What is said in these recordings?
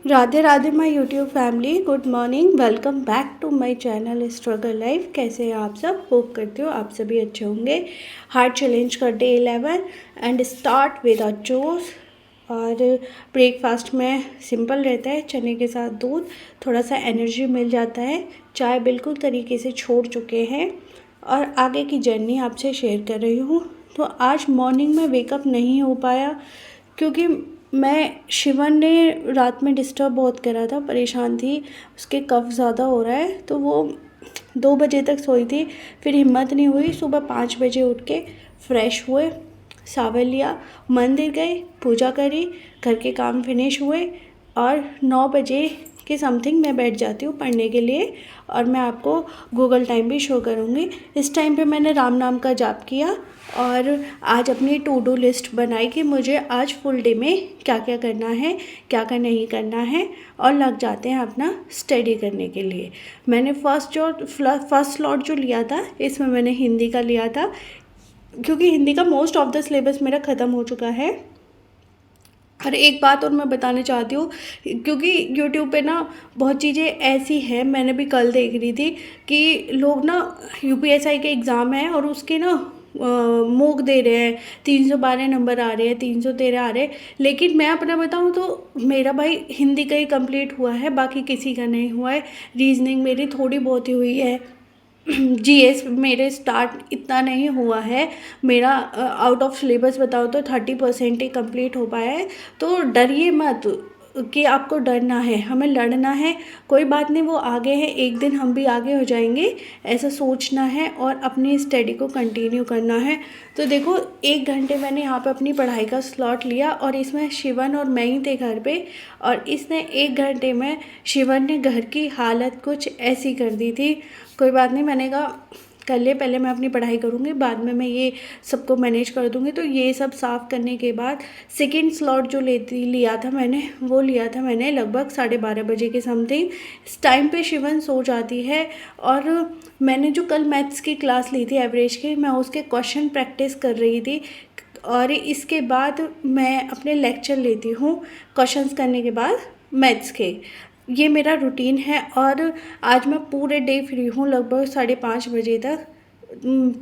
Radhe Radhe my YouTube family, good morning. Welcome back to my channel struggle life. कैसे हैं आप सब? होप करती हो आप सभी अच्छे होंगे। हार्ट चैलेंज का day 11 and start with a जोश। और ब्रेकफास्ट में सिंपल रहता है, चने के साथ दूध, थोड़ा सा एनर्जी मिल जाता है। चाय बिल्कुल तरीके से छोड़ चुके हैं और आगे की जर्नी आपसे शेयर कर रही हूँ। तो आज मॉर्निंग में वेकअप नहीं हो पाया क्योंकि शिवन ने रात में डिस्टर्ब बहुत करा था, परेशान थी। उसके कफ ज़्यादा हो रहा है तो वो 2 बजे तक सोई थी। फिर हिम्मत नहीं हुई, सुबह 5 बजे उठ के फ्रेश हुए, शावर लिया, मंदिर गए, पूजा करी, घर के काम फिनिश हुए और 9 बजे के समथिंग मैं बैठ जाती हूँ पढ़ने के लिए। और मैं आपको गूगल टाइम भी शो करूँगी। इस टाइम पे मैंने राम नाम का जाप किया और आज अपनी टू डू लिस्ट बनाई कि मुझे आज फुल डे में क्या क्या करना है, क्या क्या नहीं करना है, और लग जाते हैं अपना स्टडी करने के लिए। मैंने फर्स्ट स्लॉट जो लिया था, इसमें मैंने हिंदी का लिया था क्योंकि हिंदी का मोस्ट ऑफ द सिलेबस मेरा ख़त्म हो चुका है। और एक बात और मैं बताना चाहती हूँ, क्योंकि यूट्यूब पे ना बहुत चीज़ें ऐसी हैं, मैंने भी कल देख रही थी कि लोग ना यूपीएसआई के एग्ज़ाम है और उसके ना मोक दे रहे हैं, 312 नंबर आ रहे हैं, 313 आ रहे हैं। लेकिन मैं अपना बताऊँ तो मेरा भाई हिंदी का ही कंप्लीट हुआ है, बाकी किसी का नहीं हुआ है। रीजनिंग मेरी थोड़ी बहुत ही हुई है। जीएस मेरे स्टार्ट इतना नहीं हुआ है। मेरा आउट ऑफ सिलेबस बताओ तो 30% ही कंप्लीट हो पाया है। तो डरिए मत कि आपको डरना है, हमें लड़ना है। कोई बात नहीं, वो आगे है, एक दिन हम भी आगे हो जाएंगे, ऐसा सोचना है और अपनी स्टडी को कंटिन्यू करना है। तो देखो, 1 घंटे मैंने यहाँ पे अपनी पढ़ाई का स्लॉट लिया और इसमें शिवन और मैं ही थे घर पे। और इसने 1 घंटे में शिवन ने घर की हालत कुछ ऐसी कर दी थी। कोई बात नहीं, मैंने कहा कर ले, पहले मैं अपनी पढ़ाई करूँगी, बाद में मैं ये सबको मैनेज कर दूँगी। तो ये सब साफ़ करने के बाद सेकंड स्लॉट जो लिया था मैंने, वो लिया था मैंने लगभग 12:30 बजे के समथिंग। इस टाइम पे शिवन सो जाती है। और मैंने जो कल मैथ्स की क्लास ली थी एवरेज की, मैं उसके क्वेश्चन प्रैक्टिस कर रही थी। और इसके बाद मैं अपने लेक्चर लेती हूँ क्वेश्चंस करने के बाद मैथ्स के। ये मेरा रूटीन है और आज मैं पूरे डे फ्री हूँ लगभग 5:30 बजे तक।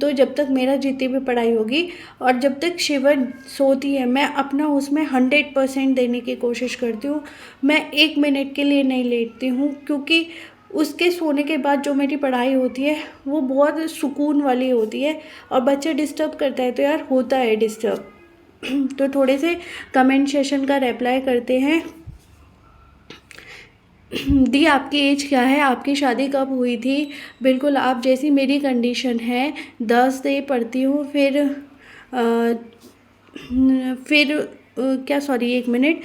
तो जब तक मेरा जितनी भी पढ़ाई होगी और जब तक शिवन सोती है, मैं अपना उसमें 100% देने की कोशिश करती हूँ। मैं 1 मिनट के लिए नहीं लेटती हूँ क्योंकि उसके सोने के बाद जो मेरी पढ़ाई होती है वो बहुत सुकून वाली होती है। और बच्चे डिस्टर्ब करता है तो यार होता है डिस्टर्ब। तो थोड़े से कमेंट सेशन का रिप्लाई करते हैं। दी, आपकी एज क्या है? आपकी शादी कब हुई थी? बिल्कुल आप जैसी मेरी कंडीशन है। 10 डे पढ़ती हूँ, क्या, सॉरी 1 मिनट,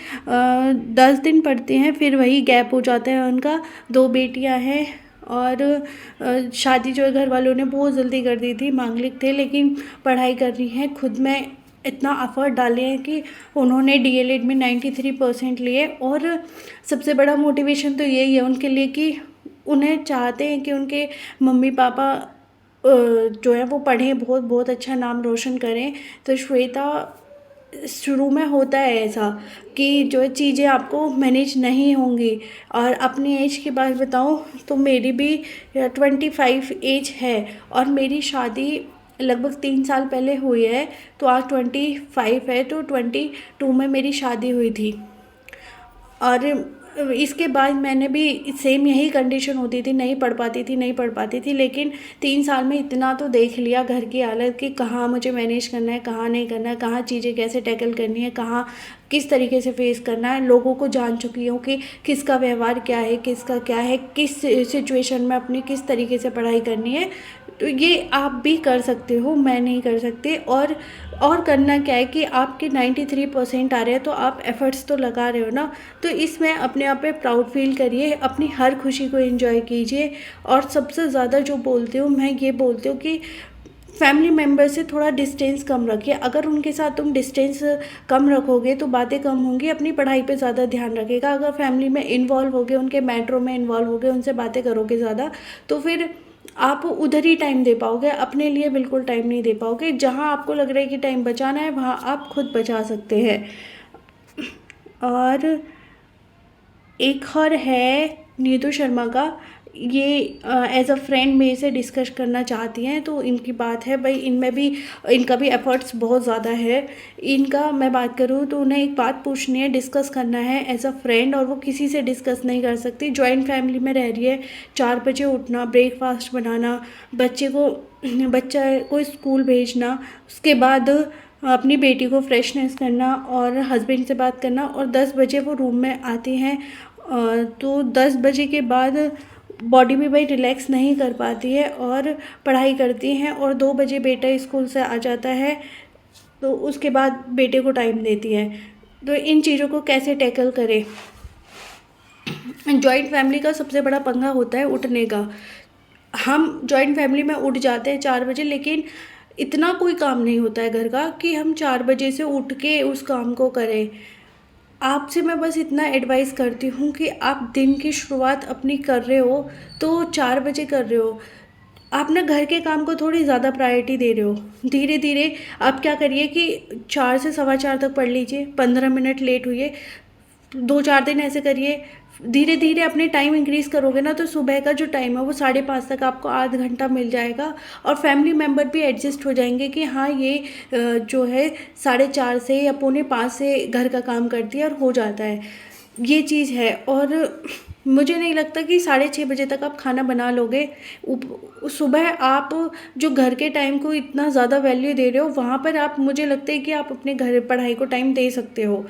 10 दिन पढ़ते हैं, फिर वही गैप हो जाता है उनका। 2 बेटियां हैं और शादी जो है घर वालों ने बहुत जल्दी कर दी थी, मांगलिक थे, लेकिन पढ़ाई कर रही हैं। खुद में इतना एफर्ट डाले हैं कि उन्होंने डीएलएड में 93% लिए। और सबसे बड़ा मोटिवेशन तो यही है उनके लिए कि उन्हें चाहते हैं कि उनके मम्मी पापा जो है वो पढ़ें, बहुत बहुत अच्छा नाम रोशन करें। तो श्वेता, शुरू में होता है ऐसा कि जो चीज़ें आपको मैनेज नहीं होंगी। और अपनी एज की बात बताऊं तो मेरी भी 25 एज है और मेरी शादी लगभग 3 साल पहले हुई है। तो आज 25 है, तो 22 में मेरी शादी हुई थी। और इसके बाद मैंने भी सेम यही कंडीशन होती थी, नहीं पढ़ पाती थी। लेकिन 3 साल में इतना तो देख लिया घर की हालत कि कहाँ मुझे मैनेज करना है, कहाँ नहीं करना है, कहाँ चीज़ें कैसे टैकल करनी है, कहाँ किस तरीके से फेस करना है। लोगों को जान चुकी हूँ कि किसका व्यवहार क्या है, किसका क्या है, किस सिचुएशन में अपनी किस तरीके से पढ़ाई करनी है। तो ये आप भी कर सकते हो, मैं नहीं कर सकती। और करना क्या है कि आपके 93% आ रहे हैं तो आप एफ़र्ट्स तो लगा रहे हो ना। तो इसमें अपने आप पे प्राउड फील करिए, अपनी हर खुशी को एंजॉय कीजिए। और सबसे ज़्यादा जो बोलती हूँ मैं, ये बोलती हूँ कि फैमिली मेम्बर से थोड़ा डिस्टेंस कम रखिए। अगर उनके साथ तुम डिस्टेंस कम रखोगे तो बातें कम होंगी, अपनी पढ़ाई पे ज़्यादा ध्यान रखेगा। अगर फैमिली में इन्वॉल्व होगे, उनके मैटरों में इन्वॉल्व होगे, उनसे बातें करोगे ज़्यादा, तो फिर आप उधर ही टाइम दे पाओगे, अपने लिए बिल्कुल टाइम नहीं दे पाओगे। जहाँ आपको लग रहा है कि टाइम बचाना है, वहाँ आप खुद बचा सकते हैं। और एक और है नीतू शर्मा का, ये एज अ फ्रेंड मेरे से डिस्कस करना चाहती हैं। तो इनकी बात है भाई, इनमें भी इनका भी एफर्ट्स बहुत ज़्यादा है। इनका मैं बात करूँ तो उन्हें एक बात पूछनी है, डिस्कस करना है एज अ फ्रेंड, और वो किसी से डिस्कस नहीं कर सकती। जॉइंट फैमिली में रह रही है, 4 बजे उठना, ब्रेकफास्ट बनाना, बच्चा को स्कूल भेजना, उसके बाद अपनी बेटी को फ्रेशनेस करना और हस्बैंड से बात करना, और 10 बजे वो रूम में आती हैं। तो 10 बजे के बाद बॉडी भी भाई रिलैक्स नहीं कर पाती है और पढ़ाई करती हैं, और 2 बजे बेटा स्कूल से आ जाता है, तो उसके बाद बेटे को टाइम देती है। तो इन चीज़ों को कैसे टैकल करें? जॉइंट फैमिली का सबसे बड़ा पंगा होता है उठने का। हम जॉइंट फैमिली में उठ जाते हैं 4 बजे, लेकिन इतना कोई काम नहीं होता है घर का कि हम 4 बजे से उठ के उस काम को करें। आपसे मैं बस इतना एडवाइस करती हूँ कि आप दिन की शुरुआत अपनी कर रहे हो तो 4 बजे कर रहे हो, आप ना घर के काम को थोड़ी ज़्यादा प्रायोरिटी दे रहे हो। धीरे धीरे आप क्या करिए कि 4 से सवा 4 तक पढ़ लीजिए, 15 मिनट लेट हुई, 2-4 दिन ऐसे करिए। धीरे धीरे अपने टाइम इंक्रीज़ करोगे ना, तो सुबह का जो टाइम है वो 5:30 तक आपको आध घंटा मिल जाएगा, और फैमिली मेम्बर भी एडजस्ट हो जाएंगे कि हाँ ये जो है 4:30 से या 4:45 से घर का काम करती है, और हो जाता है। ये चीज़ है। और मुझे नहीं लगता कि 6:30 बजे तक आप खाना बना लोगे। सुबह आप जो घर के टाइम को इतना ज़्यादा वैल्यू दे रहे हो, वहाँ पर आप, मुझे लगता है कि आप अपने घर पढ़ाई को टाइम दे सकते हो।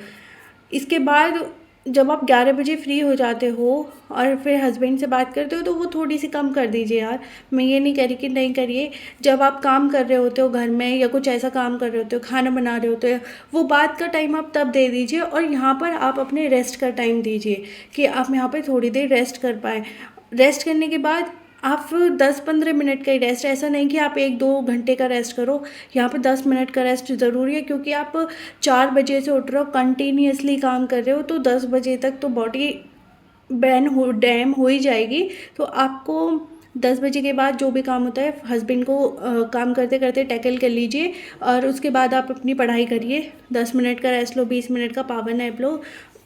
इसके बाद जब आप 11 बजे फ्री हो जाते हो और फिर हस्बैंड से बात करते हो, तो वो थोड़ी सी कम कर दीजिए यार। मैं ये नहीं कह रही कि नहीं करिए। जब आप काम कर रहे होते हो घर में, या कुछ ऐसा काम कर रहे होते हो, खाना बना रहे होते हो, वो बात का टाइम आप तब दे दीजिए, और यहाँ पर आप अपने रेस्ट का टाइम दीजिए कि आप यहाँ पर थोड़ी देर रेस्ट कर पाएँ। रेस्ट करने के बाद आप 10-15 मिनट का ही रेस्ट, ऐसा नहीं कि आप 1-2 घंटे का रेस्ट करो। यहाँ पर 10 मिनट का रेस्ट ज़रूरी है, क्योंकि आप 4 बजे से उठ रहे हो, कंटिन्यूअसली काम कर रहे हो, तो 10 बजे तक तो बॉडी डैम हो ही जाएगी। तो आपको 10 बजे के बाद जो भी काम होता है हस्बैंड को काम करते करते टैकल कर लीजिए, और उसके बाद आप अपनी पढ़ाई करिए। 10 मिनट का रेस्ट लो, 20 मिनट का पावर नैप लो,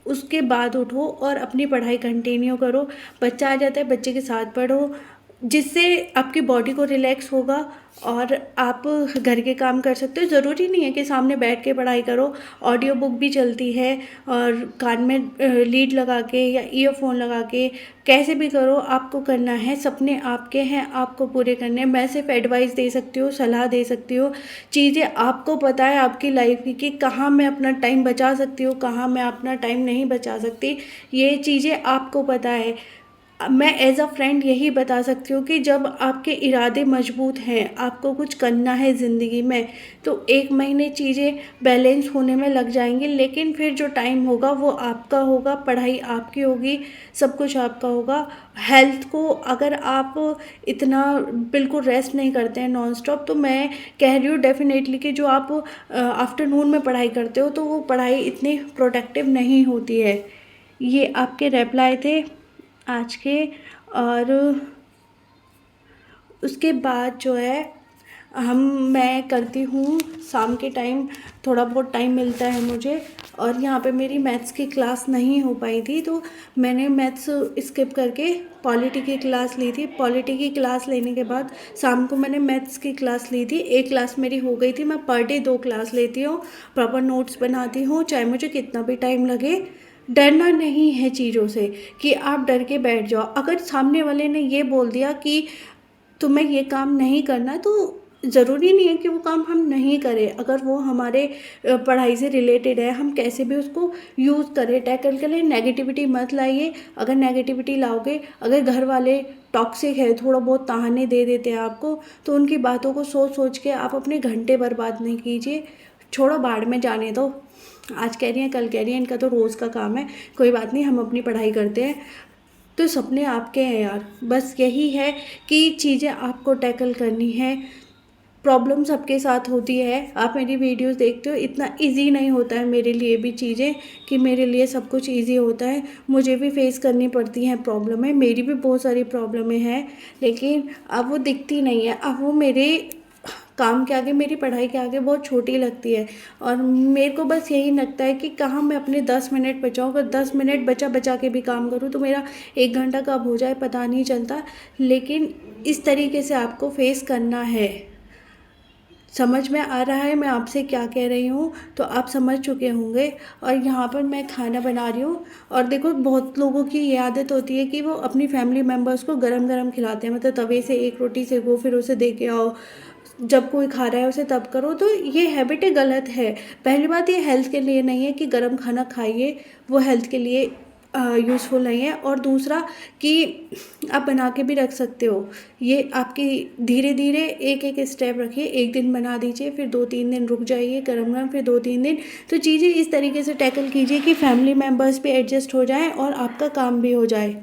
उसके बाद उठो और अपनी पढ़ाई कंटिन्यू करो। बच्चा आ जाता है, बच्चे के साथ पढ़ो, जिससे आपकी बॉडी को रिलैक्स होगा और आप घर के काम कर सकते हो। ज़रूरी नहीं है कि सामने बैठ के पढ़ाई करो, ऑडियो बुक भी चलती है, और कान में लीड लगा के या ईयरफोन लगा के कैसे भी करो, आपको करना है। सपने आपके हैं, आपको पूरे करने हैं। मैं सिर्फ एडवाइस दे सकती हूँ, सलाह दे सकती हूँ। चीज़ें आपको पता है आपकी लाइफ की कि कहाँ मैं अपना टाइम बचा सकती हूँ, कहाँ मैं अपना टाइम नहीं बचा सकती, ये चीज़ें आपको पता है। मैं एज अ फ्रेंड यही बता सकती हूँ कि जब आपके इरादे मजबूत हैं, आपको कुछ करना है ज़िंदगी में, तो 1 महीने चीज़ें बैलेंस होने में लग जाएंगी, लेकिन फिर जो टाइम होगा वो आपका होगा, पढ़ाई आपकी होगी, सब कुछ आपका होगा। हेल्थ को अगर आप इतना बिल्कुल रेस्ट नहीं करते हैं नॉन स्टॉप, तो मैं कह रही हूँ डेफिनेटली कि जो आप आफ्टरनून में पढ़ाई करते हो, तो वो पढ़ाई इतनी प्रोडक्टिव नहीं होती है। ये आपके रिप्लाई थे आज के। और उसके बाद जो है मैं करती हूँ शाम के टाइम, थोड़ा बहुत टाइम मिलता है मुझे, और यहाँ पे मेरी मैथ्स की क्लास नहीं हो पाई थी, तो मैंने मैथ्स स्किप करके पॉलिटी की क्लास ली थी। पॉलिटी की क्लास लेने के बाद शाम को मैंने मैथ्स की क्लास ली थी। एक क्लास मेरी हो गई थी। मैं पर डे 2 क्लास लेती हूँ, प्रॉपर नोट्स बनाती हूँ, चाहे मुझे कितना भी टाइम लगे। डरना नहीं है चीज़ों से कि आप डर के बैठ जाओ। अगर सामने वाले ने ये बोल दिया कि तुम्हें ये काम नहीं करना, तो ज़रूरी नहीं है कि वो काम हम नहीं करें। अगर वो हमारे पढ़ाई से रिलेटेड है, हम कैसे भी उसको यूज़ करें, टैकल करें। नेगेटिविटी मत लाइए। अगर नेगेटिविटी लाओगे, अगर घर वाले टॉक्सिक है, थोड़ा बहुत ताने दे देते हैं आपको, तो उनकी बातों को सोच सोच के आप अपने घंटे बर्बाद नहीं कीजिए। छोड़ो, बाढ़ में जाने दो। आज कह रही हैं, कल कह रही हैं, इनका तो रोज़ का काम है। कोई बात नहीं, हम अपनी पढ़ाई करते हैं। तो सपने आपके हैं यार, बस यही है कि चीज़ें आपको टैकल करनी है। प्रॉब्लम सबके साथ होती है। आप मेरी वीडियोस देखते हो, इतना इजी नहीं होता है मेरे लिए भी चीज़ें कि मेरे लिए सब कुछ इजी होता है। मुझे भी फेस करनी पड़ती हैं प्रॉब्लमें, मेरी भी बहुत सारी प्रॉब्लमें हैं, लेकिन अब वो दिखती नहीं है। अब वो मेरे काम के आगे, मेरी पढ़ाई के आगे बहुत छोटी लगती है। और मेरे को बस यही लगता है कि कहाँ मैं अपने 10 मिनट बचाऊँ, अगर 10 मिनट बचा बचा के भी काम करूँ तो मेरा 1 घंटा कब हो जाए पता नहीं चलता। लेकिन इस तरीके से आपको फेस करना है। समझ में आ रहा है मैं आपसे क्या कह रही हूँ, तो आप समझ चुके होंगे। और यहाँ पर मैं खाना बना रही हूँ, और देखो बहुत लोगों की ये आदत होती है कि वो अपनी फैमिली मेम्बर्स को गरम गरम खिलाते हैं, मतलब तवे से एक रोटी सेको फिर उसे दे के आओ, जब कोई खा रहा है उसे तब करो। तो ये हैबिट गलत है। पहली बात, ये हेल्थ के लिए नहीं है कि गरम खाना खाइए, वो हेल्थ के लिए यूज़फुल नहीं है। और दूसरा कि आप बना के भी रख सकते हो, ये आपकी धीरे धीरे एक एक स्टेप रखिए। एक दिन बना दीजिए, फिर 2-3 दिन रुक जाइए गरम गरम, फिर 2-3 दिन। तो चीज़ें इस तरीके से टैकल कीजिए कि फैमिली मेम्बर्स भी एडजस्ट हो जाएं और आपका काम भी हो जाए।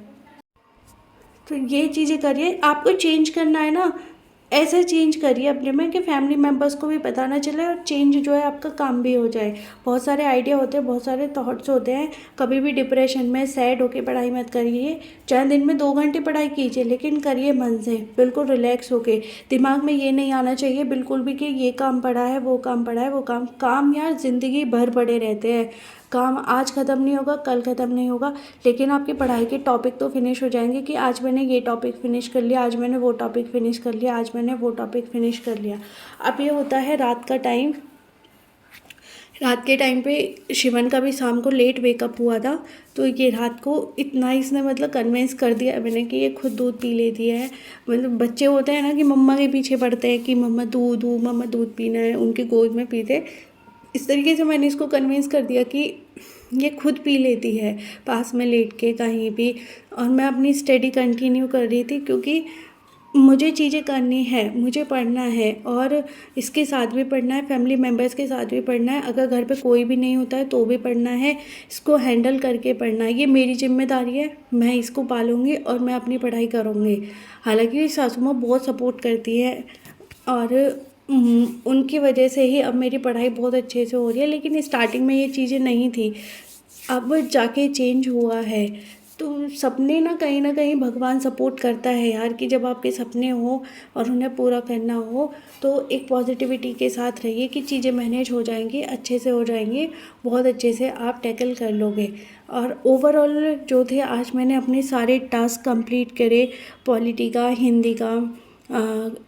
तो ये चीज़ें करिए। आपको चेंज करना है ना, ऐसे चेंज करिए अपने में कि फैमिली मेम्बर्स को भी पता ना चले और चेंज जो है आपका काम भी हो जाए। बहुत सारे आइडिया होते हैं, बहुत सारे थॉट्स होते हैं। कभी भी डिप्रेशन में सैड होके पढ़ाई मत करिए। चाहे दिन में 2 घंटे पढ़ाई कीजिए, लेकिन करिए मन से, बिल्कुल रिलैक्स होके। दिमाग में ये नहीं आना चाहिए बिल्कुल भी कि ये काम पड़ा है, वो काम पड़ा है, वो काम यार ज़िंदगी भर पड़े रहते हैं। काम आज ख़त्म नहीं होगा, कल ख़त्म नहीं होगा, लेकिन आपकी पढ़ाई के टॉपिक तो फिनिश हो जाएंगे कि आज मैंने ये टॉपिक फिनिश कर लिया, आज मैंने वो टॉपिक फिनिश कर लिया, आज मैंने वो टॉपिक फिनिश कर लिया। अब ये होता है रात का टाइम। रात के टाइम पे शिवन का भी शाम को लेट वेकअप हुआ था, तो ये रात को इतना इसने मतलब कन्विंस कर दिया मैंने कि ये खुद दूध पी लेती है। मतलब बच्चे होते हैं ना कि मम्मा के पीछे पड़ते हैं कि मम्मा दूध मम्मा दूध पीना है, उनकी गोद में पीते। इस तरीके से मैंने इसको कन्विंस कर दिया कि ये खुद पी लेती है पास में लेट के कहीं भी। और मैं अपनी स्टडी कंटिन्यू कर रही थी, क्योंकि मुझे चीज़ें करनी है, मुझे पढ़ना है, और इसके साथ भी पढ़ना है, फैमिली मेम्बर्स के साथ भी पढ़ना है। अगर घर पे कोई भी नहीं होता है तो भी पढ़ना है, इसको हैंडल करके पढ़ना है। ये मेरी जिम्मेदारी है, मैं इसको पालूंगी और मैं अपनी पढ़ाई करूँगी। हालांकि सासू माँ बहुत सपोर्ट करती है, और उनकी वजह से ही अब मेरी पढ़ाई बहुत अच्छे से हो रही है। लेकिन स्टार्टिंग में ये चीज़ें नहीं थी, अब जाके चेंज हुआ है। तो सपने ना कहीं भगवान सपोर्ट करता है यार, कि जब आपके सपने हो और उन्हें पूरा करना हो तो एक पॉजिटिविटी के साथ रहिए कि चीज़ें मैनेज हो जाएंगी, अच्छे से हो जाएंगी, बहुत अच्छे से आप टैकल कर लोगे। और ओवरऑल जो थे, आज मैंने अपने सारे टास्क कंप्लीट करे, पॉलिटी का, हिंदी का,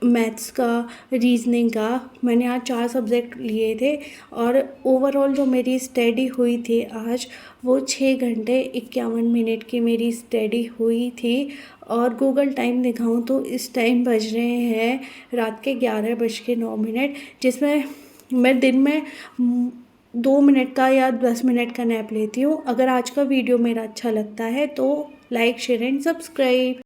मैथ्स का, रीजनिंग का। मैंने आज 4 सब्जेक्ट लिए थे, और ओवरऑल जो मेरी स्टडी हुई थी आज, वो 6 घंटे 51 मिनट की मेरी स्टडी हुई थी। और गूगल टाइम दिखाऊं तो इस टाइम बज रहे हैं रात के 11:09, जिसमें मैं दिन में 2 मिनट का या 10 मिनट का नैप लेती हूँ। अगर आज का वीडियो मेरा अच्छा लगता है तो लाइक, शेयर एंड सब्सक्राइब।